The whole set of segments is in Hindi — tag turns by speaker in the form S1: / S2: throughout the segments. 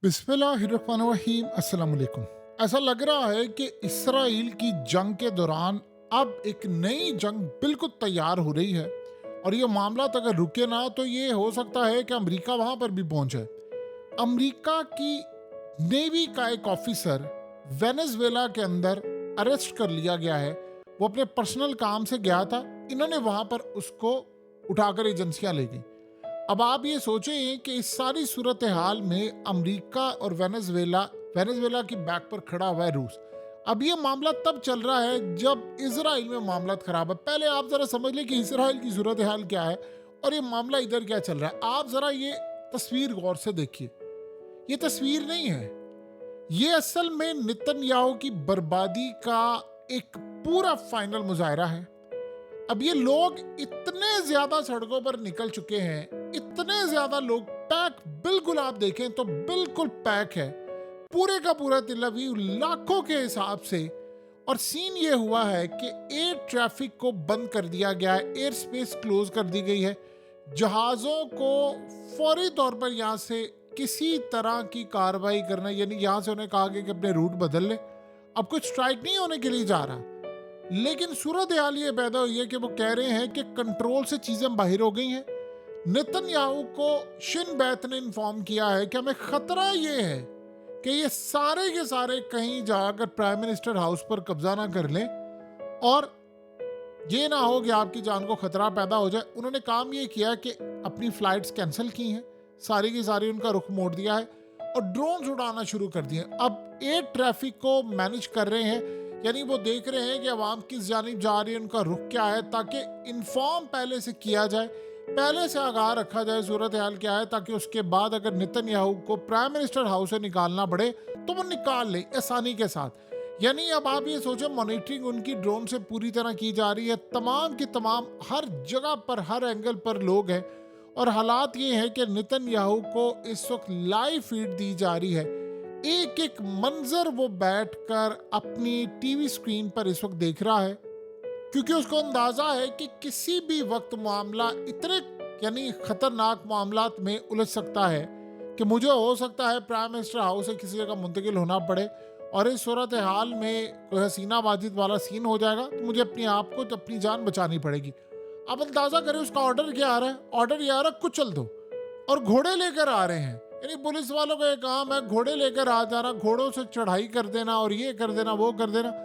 S1: बिस्मिल्लाहिर्रहमानिर्रहीम अस्सलाम वालेकुम। ऐसा लग रहा है कि इसराइल की जंग के दौरान अब एक नई जंग बिल्कुल तैयार हो रही है और ये मामला अगर रुके ना तो ये हो सकता है कि अमेरिका वहां पर भी पहुंचे। अमेरिका की नेवी का एक ऑफिसर वेनेजुएला के अंदर अरेस्ट कर लिया गया है। वो अपने पर्सनल काम से गया था, इन्होंने वहां पर उसको उठाकर एजेंसियां ले गई। अब आप ये सोचें कि इस सारी सूरत हाल में अमेरिका और वेनेजुएला वेनेजुएला की बैक पर खड़ा हुआ है रूस। अब ये मामला तब चल रहा है जब इसराइल में मामला खराब है। पहले आप जरा समझ लें कि इसराइल की सूरत हाल क्या है और ये मामला इधर क्या चल रहा है। आप जरा ये तस्वीर गौर से देखिए। ये तस्वीर नहीं है, ये असल में नेतन्याहू की बर्बादी का एक पूरा फाइनल मुजाहरा है। अब ये लोग इतने ज्यादा सड़कों पर निकल चुके हैं, इतने ज्यादा लोग पैक, बिल्कुल आप देखें तो बिल्कुल पैक है पूरे का पूरा तिल अवीव लाखों के हिसाब से। और सीन ये हुआ है कि एयर ट्रैफिक को बंद कर दिया गया है, एयर स्पेस क्लोज कर दी गई है। जहाज़ों को फौरी तौर पर यहाँ से किसी तरह की कार्रवाई करना, यानी यहाँ से उन्हें कहा गया कि अपने रूट बदल ले। अब कुछ स्ट्राइक नहीं होने के लिए जा रहा, लेकिन सूरत हाल ये पैदा हुई है कि वो कह रहे हैं कि कंट्रोल से चीजें बाहर हो गई हैं। नेतन्याहू को शिन बैत ने इन्फॉर्म किया है कि हमें खतरा ये है कि ये सारे के सारे कहीं जाकर प्राइम मिनिस्टर हाउस पर कब्जा ना कर लें और ये ना हो कि आपकी जान को खतरा पैदा हो जाए। उन्होंने काम ये किया कि अपनी फ्लाइट्स कैंसिल की हैं, सारी की सारी उनका रुख मोड़ दिया है और ड्रोन उड़ाना शुरू कर दिए। अब एयर ट्रैफिक को मैनेज कर रहे हैं, यानी वो देख रहे हैं कि अवाम किस जानिब जा रही है, उनका रुख क्या है, ताकि इन्फॉर्म पहले से किया जाए, पहले से आगाह रखा जाए सूरत हाल क्या है, ताकि उसके बाद अगर नेतन्याहू को प्राइम मिनिस्टर हाउस से निकालना पड़े तो वो निकाल ले आसानी के साथ। यानी अब आप ये सोचें, मॉनिटरिंग उनकी ड्रोन से पूरी तरह की जा रही है, तमाम की तमाम हर जगह पर हर एंगल पर लोग हैं। और हालात ये है कि नेतन्याहू को इस वक्त लाइव फीड दी जा रही है, एक एक मंजर वो बैठकर अपनी टीवी स्क्रीन पर इस वक्त देख रहा है, क्योंकि उसको अंदाजा है कि किसी भी वक्त मामला इतने यानी खतरनाक मामलात में उलझ सकता है कि मुझे हो सकता है प्राइम मिनिस्टर हाउस से किसी जगह मुंतकिल होना पड़े और इस सूरत हाल में कोई हसीना वाजिद वाला सीन हो जाएगा तो मुझे अपने आप को तो अपनी जान बचानी पड़ेगी। अब अंदाजा करें उसका ऑर्डर क्या आ रहा है। ऑर्डर ये आ रहा है कुचल दो, और घोड़े लेकर आ रहे हैं। यानी पुलिस वालों का ये काम है घोड़े लेकर आ जाना, घोड़ों से चढ़ाई कर देना और ये कर देना वो कर देना।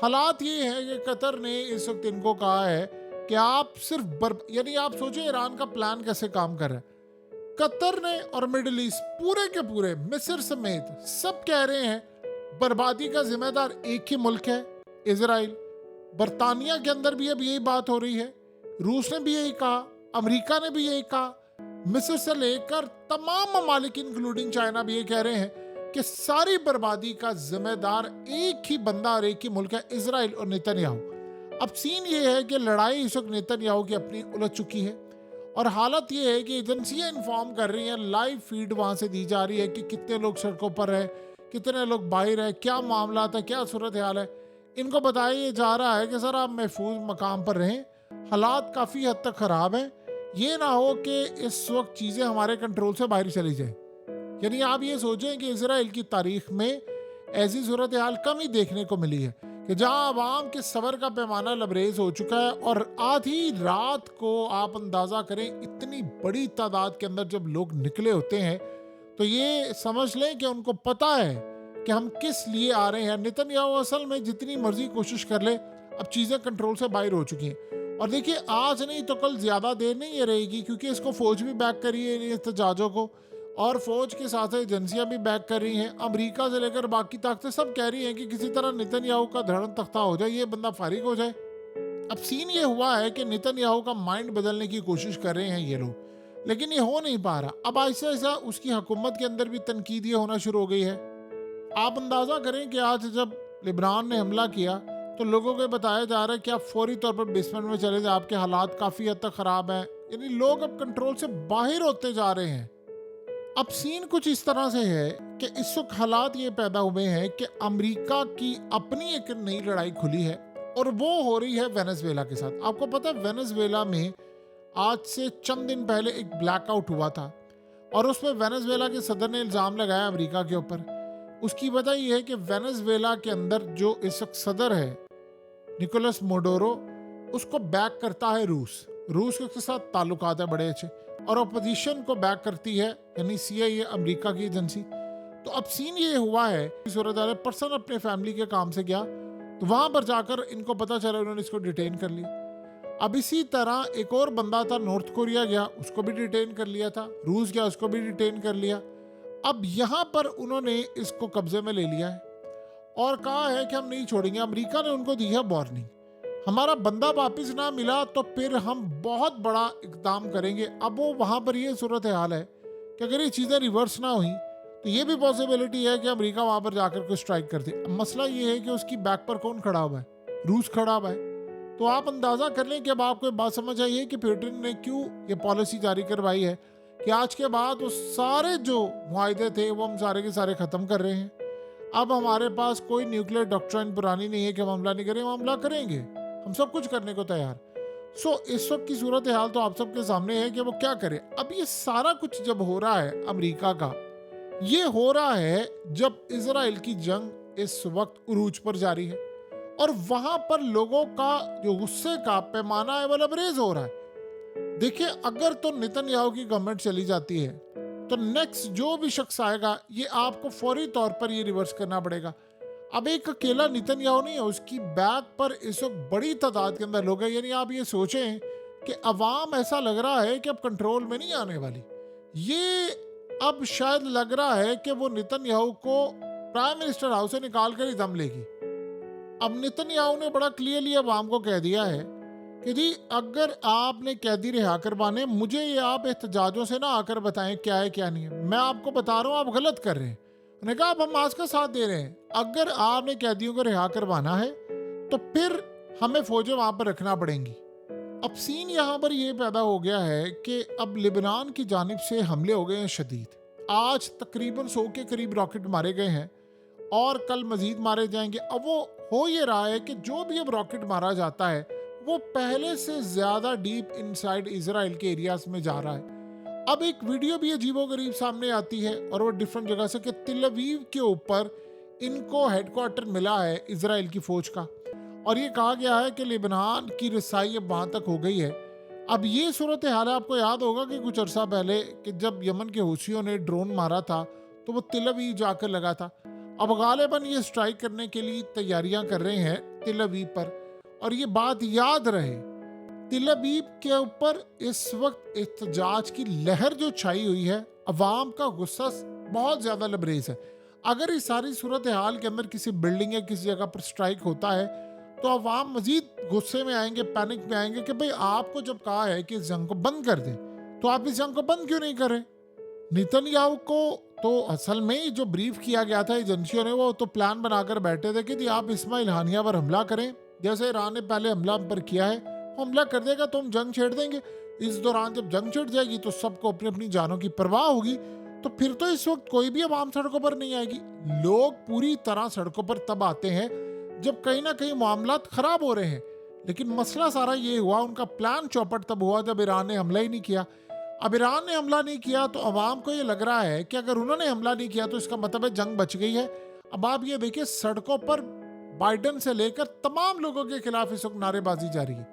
S1: हालात ये है कि कतर ने इस वक्त इनको कहा है कि आप सिर्फ यानी आप सोचिए ईरान का प्लान कैसे काम कर रहा है। कतर ने और मिडिल ईस्ट पूरे के पूरे मिस्र समेत सब कह रहे हैं बर्बादी का जिम्मेदार एक ही मुल्क है, इजराइल। बरतानिया के अंदर भी अब यही बात हो रही है, रूस ने भी यही कहा, अमेरिका ने भी यही कहा, मिस्र से लेकर तमाम ममालिक इंक्लूडिंग चाइना भी ये कह रहे हैं कि सारी बर्बादी का जिम्मेदार एक ही बंदा और एक ही मुल्क है, इजराइल और नेतन्याहू। अब सीन ये है कि लड़ाई इस वक्त नेतन्याहू की अपनी उलझ चुकी है और हालत ये है कि एजेंसियां इन्फॉर्म कर रही हैं, लाइव फीड वहां से दी जा रही है कि कितने लोग सड़कों पर हैं, कितने लोग बाहर हैं, क्या मामला था, क्या सूरत हाल है। इनको बताया जा रहा है कि सर आप महफूज मकाम पर रहें, हालात काफ़ी हद तक ख़राब हैं, ये ना हो कि इस वक्त चीज़ें हमारे कंट्रोल से बाहर चली जाएं। यानी आप ये सोचें कि इसराइल की तारीख में ऐसी सूरत हाल कम ही देखने को मिली है कि जहां आवाम के सबर का पैमाना लबरेज हो चुका है और आधी रात को आप अंदाज़ा करें इतनी बड़ी तादाद के अंदर जब लोग निकले होते हैं तो ये समझ लें कि उनको पता है कि हम किस लिए आ रहे हैं। नेतन्याहू असल में जितनी मर्जी कोशिश कर ले, अब चीज़ें कंट्रोल से बाहर हो चुकी हैं। और देखिए आज नहीं तो कल ज़्यादा देर नहीं ये रहेगी, क्योंकि इसको फौज भी बैक कर रही है एहतजाजों को, और फौज के साथ एजेंसियां भी बैक कर रही हैं। अमेरिका से लेकर बाकी ताकतें सब कह रही हैं कि किसी तरह नेतन्याहू का धड़न तख्ता हो जाए, ये बंदा फारिग हो जाए। अब सीन ये हुआ है कि नेतन्याहू का माइंड बदलने की कोशिश कर रहे हैं ये लोग, लेकिन ये हो नहीं पा रहा। अब ऐसा ऐसा उसकी हुकूमत के अंदर भी तनकीद होना शुरू हो गई है। आप अंदाज़ा करें कि आज जब लिबनान ने हमला किया तो लोगों को बताया जा रहा है कि आप फौरी तौर पर बेसमेंट में चले जाए, आपके हालात काफ़ी हद तक ख़राब हैं। यानी लोग अब कंट्रोल से बाहर होते जा रहे हैं। अब सीन कुछ इस तरह से है कि इस वक्त हालात ये पैदा हुए हैं कि अमेरिका की अपनी एक नई लड़ाई खुली है और वो हो रही है वेनेजुएला के साथ। आपको पता है वेनेजुएला में आज से चंद दिन पहले एक ब्लैकआउट हुआ था। और उसमें वेनेजुएला के सदर ने इल्ज़ाम लगाया अमेरिका के ऊपर। उसकी वजह ये है कि वेनेजुएला के अंदर जो इस वक्त सदर है निकोलस मोडोरो, उसको बैक करता है रूस। रूस के साथ ताल्लुकात है बड़े अच्छे, और अपोजिशन को बैक करती है यानी CIA, अमेरिका की एजेंसी। तो अब सीन ये हुआ है, सूरत पर्सन अपने फैमिली के काम से गया, तो वहां पर जाकर इनको पता चला, उन्होंने इसको डिटेन कर लिया। अब इसी तरह एक और बंदा था, नॉर्थ कोरिया गया, उसको भी डिटेन कर लिया था। रूस गया, उसको भी डिटेन कर लिया। अब यहाँ पर उन्होंने इसको कब्जे में ले लिया है और कहा है कि हम नहीं छोड़ेंगे। अमेरिका ने उनको दी है वार्निंग, हमारा बंदा वापस ना मिला तो फिर हम बहुत बड़ा इकदाम करेंगे। अब वो वहाँ पर ये सूरत हाल है कि अगर ये चीज़ें रिवर्स ना हुई तो ये भी पॉसिबिलिटी है कि अमेरिका वहाँ पर जाकर कोई स्ट्राइक कर दे। मसला ये है कि उसकी बैक पर कौन खड़ा हुआ है? रूस खड़ा हुआ है। तो आप अंदाज़ा कर लें कि अब आपको एक बात समझ आई है कि पुतिन ने क्यों ये पॉलिसी जारी करवाई है कि आज के बाद वो सारे जो मुआहदे थे वो हम सारे के सारे ख़त्म कर रहे हैं। अब हमारे पास कोई न्यूक्लियर डॉक्ट्राइन पुरानी नहीं है कि हम हमला नहीं करें, हम हमला करेंगे, हम सब कुछ करने को तैयार। इस वक्त की सूरत हाल तो आप सबके सामने है कि वो क्या करे। अब ये सारा कुछ जब हो रहा है अमेरिका का, ये हो रहा है जब इजराइल की जंग इस वक्त उरूज पर जारी है और वहां पर लोगों का जो गुस्से का पैमाना है वो लबरेज हो रहा है। देखिए, अगर तो नेतन्याहू की गवर्नमेंट चली जाती है तो नेक्स्ट जो भी शख्स आएगा ये आपको फौरी तौर पर ये रिवर्स करना पड़ेगा। अब एक अकेला नेतन्याहू नहीं है, उसकी बैक पर इस वक्त बड़ी तादाद के अंदर लोग हैं। यानी आप ये सोचें कि अवाम ऐसा लग रहा है कि अब कंट्रोल में नहीं आने वाली। ये अब शायद लग रहा है कि वो नेतन्याहू को प्राइम मिनिस्टर हाउस से निकाल कर ही दम लेगी। अब नेतन्याहू ने बड़ा क्लियरली अवाम को कह दिया है कि जी अगर आपने कैदी रिहा करवाने, मुझे ये आप एहतजाजों से ना आकर बताएं क्या है क्या नहीं है। मैं आपको बता रहा हूँ आप गलत कर रहे हैं। उन्होंने कहा आप हमास का साथ दे रहे हैं। अगर आपने कैदियों को रिहा करवाना है तो फिर हमें फौजें वहां पर रखना पड़ेंगी। अब सीन यहाँ पर यह पैदा हो गया है कि अब लिबनान की जानिब से हमले हो गए हैं शदीद। आज तकरीबन 100 के करीब रॉकेट मारे गए हैं और कल मजीद मारे जाएंगे। अब वो हो ये रहा है कि जो भी अब रॉकेट मारा जाता है वो पहले से ज्यादा डीप इनसाइड इजराइल के एरियाज में जा रहा है। अब एक वीडियो भी अजीबोगरीब सामने आती है और वो डिफरेंट जगह से कि तिल अवीव के ऊपर इनको हेडक्वार्टर मिला है इजराइल की फौज का, और ये कहा गया है कि लेबनान की रसाई अब वहां तक हो गई है। अब ये सूरत हाल है, आपको याद होगा कि कुछ अरसा पहले कि जब यमन के हूसियों ने ड्रोन मारा था तो वो तिल अवीव जाकर लगा था। अब गालिबन ये स्ट्राइक करने के लिए तैयारियां कर रहे हैं तिल अवीव पर। और ये बात याद रहे, तिल अवीव के ऊपर इस वक्त एहतजाज की लहर जो छाई हुई है, अवाम का गुस्सा बहुत ज्यादा लबरेज है। अगर इस सारी सूरत हाल के अंदर किसी बिल्डिंग या किसी जगह पर स्ट्राइक होता है तो अवाम मजीद गुस्से में आएंगे, पैनिक में आएंगे कि भाई आपको जब कहा है कि इस जंग को बंद कर दें तो आप इस जंग को बंद क्यों नहीं करें। नेतन्याहू को तो असल में जो ब्रीफ किया गया था एजेंसियों ने, वो तो प्लान बनाकर बैठे थे कि आप इस्माइल हानिया पर हमला करें, जैसे ईरान ने पहले हमला हम पर किया है, हमला कर देगा तो हम जंग छेड़ देंगे। इस दौरान जब जंग छिड़ जाएगी तो सबको अपनी अपनी जानों की परवाह होगी, तो फिर तो इस वक्त कोई भी आवाम सड़कों पर नहीं आएगी। लोग पूरी तरह सड़कों पर तब आते हैं जब कहीं ना कहीं मामलात खराब हो रहे हैं। लेकिन मसला सारा ये हुआ, उनका प्लान चौपट तब हुआ जब ईरान ने हमला ही नहीं किया। अब ईरान ने हमला नहीं किया तो अवाम को ये लग रहा है कि अगर उन्होंने हमला नहीं किया तो इसका मतलब है जंग बच गई है। अब आप ये देखिए, सड़कों पर बाइडन से लेकर तमाम लोगों के खिलाफ इस वक्त नारेबाजी जारी है।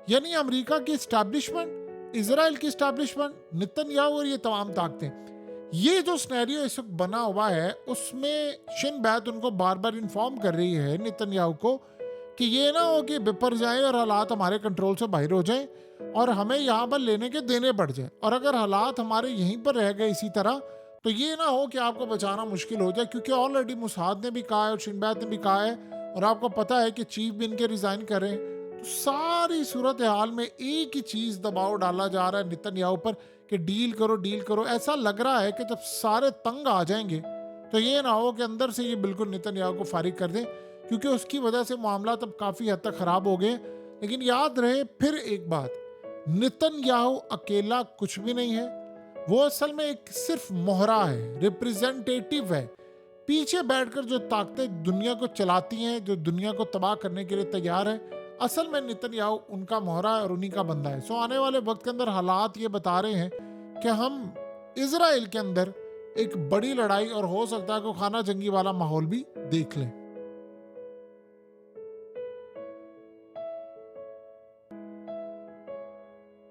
S1: यानी अमेरिका की एस्टैब्लिशमेंट, इजराइल की एस्टैब्लिशमेंट, नेतन्याहू और ये तमाम ताकतें, ये जो सिनेरियो इस वक्त बना हुआ है उसमें शिन बैत उनको बार बार इन्फॉर्म कर रही है नेतन्याहू को कि ये ना हो कि बिपर जाए और हालात हमारे कंट्रोल से बाहर हो जाएं और हमें यहाँ पर लेने के देने पड़ जाए, और अगर हालात हमारे यहीं पर रह गए इसी तरह तो ये ना हो कि आपको बचाना मुश्किल हो जाए। क्योंकि ऑलरेडी मुसाद ने भी कहा है और शिन बैत ने भी कहा है, और आपको पता है कि चीफ भी इनके रिजाइन कर रहे हैं। तो सारी सूरत हाल में एक ही चीज दबाव डाला जा रहा है नेतन्याहू पर कि डील करो डील करो। ऐसा लग रहा है कि जब सारे तंग आ जाएंगे तो ये ना हो कि अंदर से ये बिल्कुल नेतन्याहू को फारिग कर दें, क्योंकि उसकी वजह से मामला तब काफी हद तक खराब हो गए। लेकिन याद रहे फिर एक बात, नेतन्याहू अकेला कुछ भी नहीं है, वो असल में एक सिर्फ मोहरा है, रिप्रेजेंटेटिव है। पीछे बैठकर जो ताकतें दुनिया को चलाती हैं, जो दुनिया को तबाह करने के लिए तैयार है, असल में नेतन्याहू उनका मोहरा है और उन्हीं का बंदा है। आने वाले वक्त के अंदर हालात ये बता रहे हैं कि हम इजराइल के अंदर एक बड़ी लड़ाई और हो सकता है कि खाना जंगी वाला माहौल भी देख लें।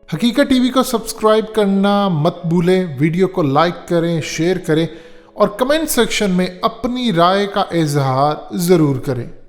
S1: हकीकत टीवी को सब्सक्राइब करना मत भूलें, वीडियो को लाइक करें, शेयर करें और कमेंट सेक्शन में अपनी राय का इजहार ज़रूर करें।